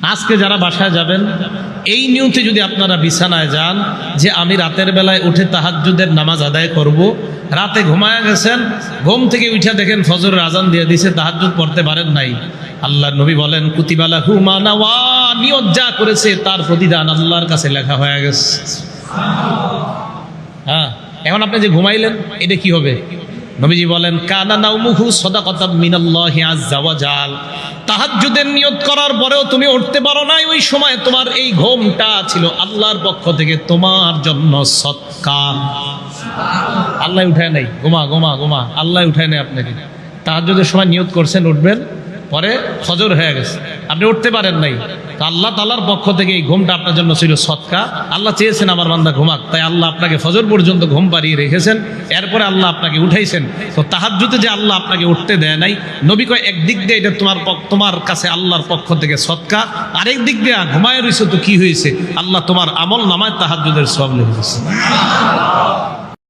আজকে যারা বাসায় যাবেন, এই নিয়তে যদি আপনারা বিছানায় যান যে আমি রাতের বেলায় উঠে তাহাজ্জুদের নামাজ আদায় করব, রাতে ঘুমায়া গেছেন, ঘুম থেকে উঠে দেখেন ফজরের আজান দিয়ে দিছে, তাহাজ্জুদ পড়তে পারেন নাই, আল্লাহ নবী বলেন কুতিবা লাহু মা নাওয়া, নিয়ত যা করেছে তার প্রতিদান আল্লাহর কাছে লেখা হয়ে গেছে। হ্যাঁ, এখন আপনি যে ঘুমাইলেন এটা কি হবে? নবীজি বলেন কানা নাউমুহু সাদাকাতাম মিনাল্লাহি আযজা ওয়া জাল। তাহাজ্জুদের নিয়ত করার পরেও তুমি উঠতে পারো নাই, ওই সময় তোমার এই ঘুমটা ছিল আল্লাহর পক্ষ থেকে তোমার জন্য সদকা। আল্লাহ উঠায় নাই, ঘুমা ঘুমা ঘুমা, আল্লাহ উঠায় নাই আপনাকে। তাহাজ্জুদের সময় নিয়ত করছেন উঠবেন, পরে ফজর হয়ে গেছে, আপনি উঠতে পারেন নাই, তো আল্লাহ তাআলার পক্ষ থেকে এই ঘুমটা আপনার জন্য ছিল সদকা। আল্লাহ চেয়েছেন আমার বান্দা ঘুমাক, তাই আল্লাহ আপনাকে ফজর পর্যন্ত ঘুম পাড়িয়ে রেখেছেন, এরপরে আল্লাহ আপনাকে উঠাইছেন। তো তাহাজ্জুদে যে আল্লাহ আপনাকে উঠতে দেয় নাই, নবী কয় একদিক দিয়ে এটা তোমার কাছে আল্লাহর পক্ষ থেকে সদকা, আরেক দিক দিয়ে ঘুমায় রয়েছে তো কি হয়েছে, আল্লাহ তোমার আমল নামায় তাহাজ্জুদের সওয়াব লিখে দিয়েছে।